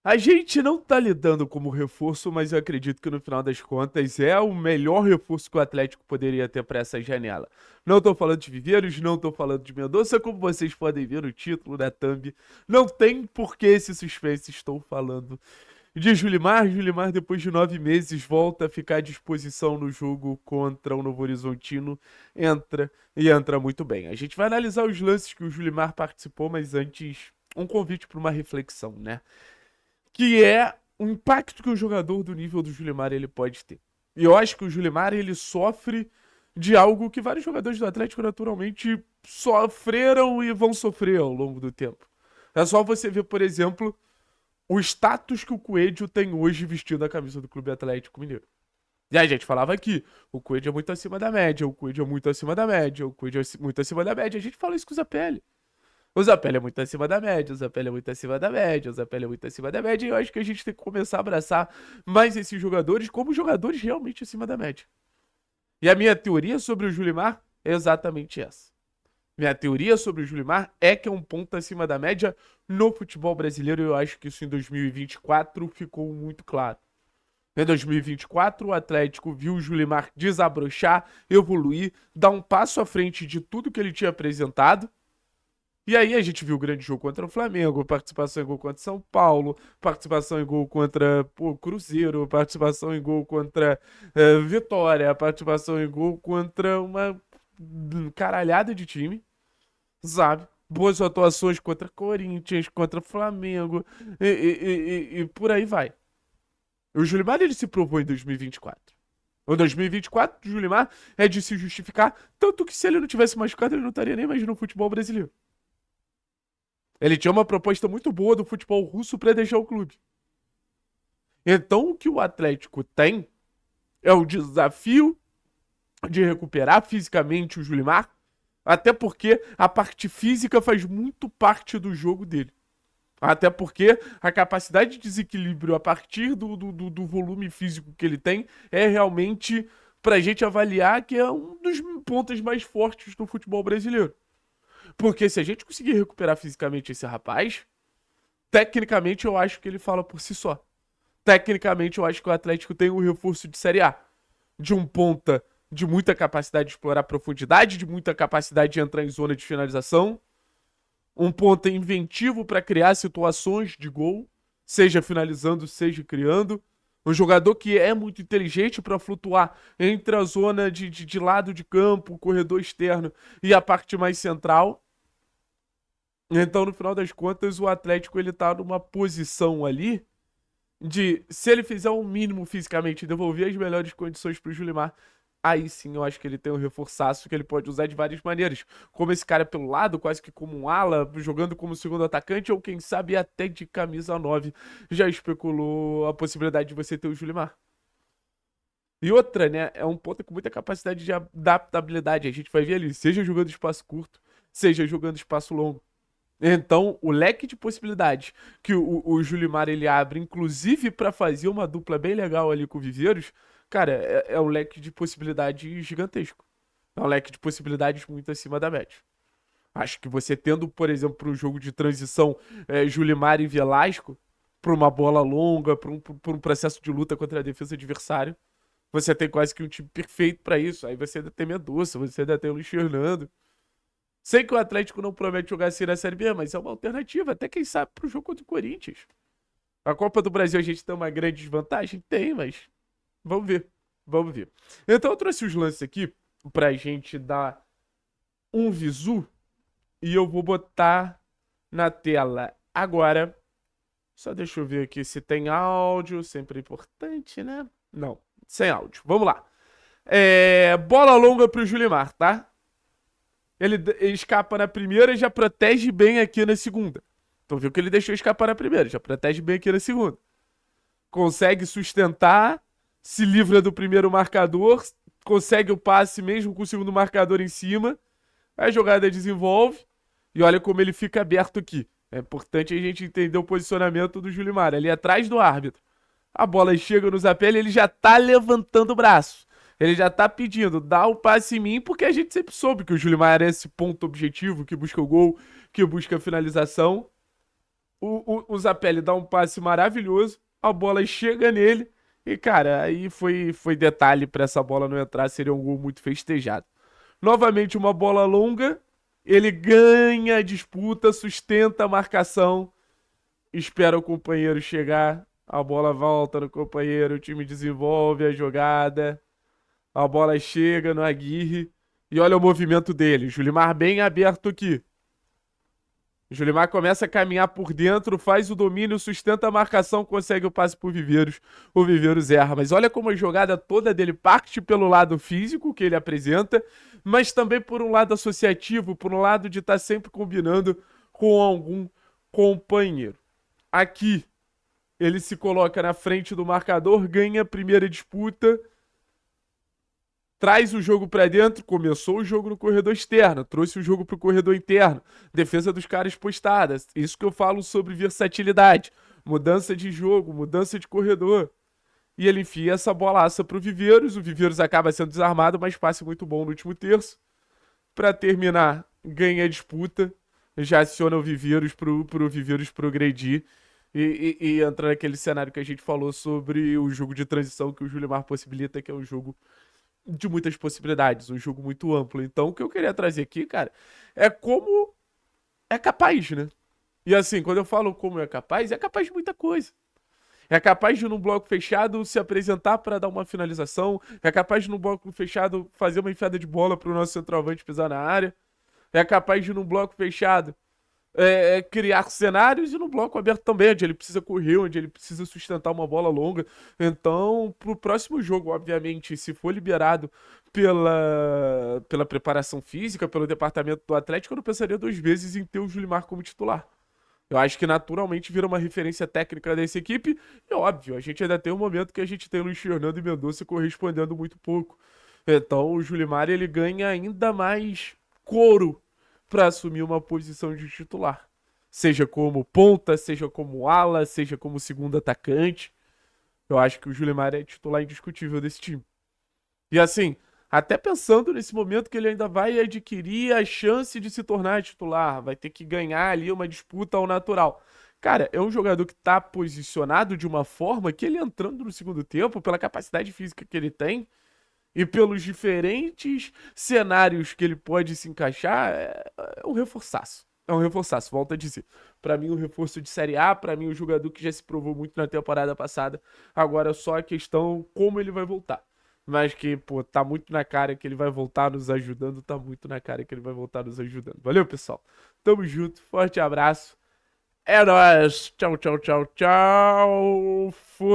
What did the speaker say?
A gente não tá lidando como reforço, mas eu acredito que no final das contas é o melhor reforço que o Atlético poderia ter para essa janela. Não tô falando de Viveiros, não tô falando de Mendonça, como vocês podem ver no título da thumb. Não tem por que esse suspense, estou falando de Julimar. Julimar, depois de 9 meses, volta a ficar à disposição no jogo contra o Novo Horizontino. Entra e entra muito bem. A gente vai analisar os lances que o Julimar participou, mas antes, um convite para uma reflexão, né? Que é o impacto que um jogador do nível do Julimar ele pode ter. E eu acho que o Julimar ele sofre de algo que vários jogadores do Atlético naturalmente sofreram e vão sofrer ao longo do tempo. É só você ver, por exemplo, o status que o Coelho tem hoje vestindo a camisa do Clube Atlético Mineiro. E a gente falava aqui, o Coelho é muito acima da média, o Coelho é muito acima da média, o Coelho é muito acima da média. A gente fala isso com o Zapelli. O Zapelli é muito acima da média, o Zapelli é muito acima da média, o Zapelli é muito acima da média, e eu acho que a gente tem que começar a abraçar mais esses jogadores como jogadores realmente acima da média. E a minha teoria sobre o Julimar é exatamente essa. Minha teoria sobre o Julimar é que é um ponto acima da média no futebol brasileiro, e eu acho que isso em 2024 ficou muito claro. Em 2024, o Atlético viu o Julimar desabrochar, evoluir, dar um passo à frente de tudo que ele tinha apresentado. E aí a gente viu o grande jogo contra o Flamengo, participação em gol contra São Paulo, participação em gol contra Cruzeiro, participação em gol contra Vitória, participação em gol contra uma caralhada de time, sabe? Boas atuações contra Corinthians, contra Flamengo e por aí vai. O Julimar ele se provou em 2024. O 2024 do Julimar é de se justificar, tanto que se ele não tivesse machucado, ele não estaria nem mais no futebol brasileiro. Ele tinha uma proposta muito boa do futebol russo para deixar o clube. Então, o que o Atlético tem é o desafio de recuperar fisicamente o Julimar, até porque a parte física faz muito parte do jogo dele. Até porque a capacidade de desequilíbrio a partir do volume físico que ele tem é realmente pra gente avaliar que é um dos pontos mais fortes do futebol brasileiro. Porque se a gente conseguir recuperar fisicamente esse rapaz, tecnicamente eu acho que ele fala por si só. Tecnicamente eu acho que o Atlético tem um reforço de Série A. De um ponta de muita capacidade de explorar profundidade, de muita capacidade de entrar em zona de finalização. Um ponta inventivo para criar situações de gol, seja finalizando, seja criando. Um jogador que é muito inteligente para flutuar entre a zona de lado de campo, o corredor externo e a parte mais central. Então, no final das contas, o Atlético ele tá numa posição ali de, se ele fizer o mínimo fisicamente e devolver as melhores condições pro Julimar, aí sim eu acho que ele tem um reforçaço que ele pode usar de várias maneiras. Como esse cara pelo lado, quase que como um ala, jogando como segundo atacante, ou quem sabe até de camisa 9. Já especulou a possibilidade de você ter o Julimar. E outra, né? É um ponto com muita capacidade de adaptabilidade. A gente vai ver ali, seja jogando espaço curto, seja jogando espaço longo. Então, o leque de possibilidades que o Julimar ele abre, inclusive para fazer uma dupla bem legal ali com o Viveiros, cara, é um leque de possibilidades gigantesco. É um leque de possibilidades muito acima da média. Acho que você tendo, por exemplo, para um jogo de transição Julimar e Velasco, para uma bola longa, para um processo de luta contra a defesa adversário, você tem quase que um time perfeito para isso. Aí você ainda tem Mendonça, você ainda tem o Luiz Fernando. Sei que o Atlético não promete jogar assim na Série B, mas é uma alternativa, até quem sabe pro jogo contra o Corinthians. A Copa do Brasil a gente tem uma grande desvantagem? Tem, mas vamos ver. Vamos ver. Então eu trouxe os lances aqui pra gente dar um visu e eu vou botar na tela agora. Só deixa eu ver aqui se tem áudio, sempre importante, né? Não, sem áudio. Vamos lá. Bola longa pro Julimar, tá? Ele escapa na primeira e já protege bem aqui na segunda. Então viu que ele deixou escapar na primeira, já protege bem aqui na segunda. Consegue sustentar, se livra do primeiro marcador, consegue o passe mesmo com o segundo marcador em cima. A jogada desenvolve e olha como ele fica aberto aqui. É importante a gente entender o posicionamento do Julimar, ali atrás do árbitro. A bola chega no Zapelli, ele já tá levantando o braço. Ele já tá pedindo, dá o passe em mim, porque a gente sempre soube que o Julimar é esse ponto objetivo, que busca o gol, que busca a finalização. O Zapelli dá um passe maravilhoso, a bola chega nele e, cara, aí foi detalhe pra essa bola não entrar, seria um gol muito festejado. Novamente uma bola longa, ele ganha a disputa, sustenta a marcação, espera o companheiro chegar, a bola volta no companheiro, o time desenvolve a jogada, a bola chega no Aguirre e olha o movimento dele, Julimar bem aberto aqui. Julimar começa a caminhar por dentro, faz o domínio, sustenta a marcação, consegue o passe pro Viveiros. O Viveiros erra. Mas olha como a jogada toda dele parte pelo lado físico que ele apresenta, mas também por um lado associativo, por um lado de estar sempre combinando com algum companheiro. Aqui, ele se coloca na frente do marcador, ganha a primeira disputa, traz o jogo pra dentro, começou o jogo no corredor externo, trouxe o jogo pro corredor interno, defesa dos caras postada, isso que eu falo sobre versatilidade, mudança de jogo, mudança de corredor. E ele enfia essa bolaça pro Viveiros, o Viveiros acaba sendo desarmado, mas passe muito bom no último terço. Pra terminar, ganha a disputa, já aciona o Viveiros pro Viveiros progredir e entra naquele cenário que a gente falou sobre o jogo de transição que o Julimar possibilita, que é um jogo de muitas possibilidades, um jogo muito amplo. Então, o que eu queria trazer aqui, cara, é como é capaz, né? E assim, quando eu falo como é capaz de muita coisa. É capaz de, num bloco fechado, se apresentar para dar uma finalização. É capaz de, num bloco fechado, fazer uma enfiada de bola para o nosso centroavante pisar na área. É capaz de, num bloco fechado, criar cenários e no bloco aberto também, onde ele precisa correr, onde ele precisa sustentar uma bola longa. Então, pro próximo jogo, obviamente, se for liberado pela preparação física, pelo departamento do Atlético, eu não pensaria duas vezes em ter o Julimar como titular. Eu acho que naturalmente vira uma referência técnica dessa equipe. E óbvio, a gente ainda tem um momento que a gente tem o Luiz Fernando e Mendonça correspondendo muito pouco. Então o Julimar ele ganha ainda mais couro para assumir uma posição de titular. Seja como ponta, seja como ala, seja como segundo atacante. Eu acho que o Julimar é titular indiscutível desse time. E assim, até pensando nesse momento que ele ainda vai adquirir a chance de se tornar titular, vai ter que ganhar ali uma disputa ao natural. Cara, é um jogador que tá posicionado de uma forma que ele entrando no segundo tempo, pela capacidade física que ele tem e pelos diferentes cenários que ele pode se encaixar, é um reforçaço. É um reforçaço, volto a dizer. Pra mim, um reforço de Série A, pra mim, um jogador que já se provou muito na temporada passada. Agora, só a questão como ele vai voltar. Mas que, pô, tá muito na cara que ele vai voltar nos ajudando, tá muito na cara que ele vai voltar nos ajudando. Valeu, pessoal. Tamo junto, forte abraço. É nóis. Tchau, tchau, tchau, tchau. Fui.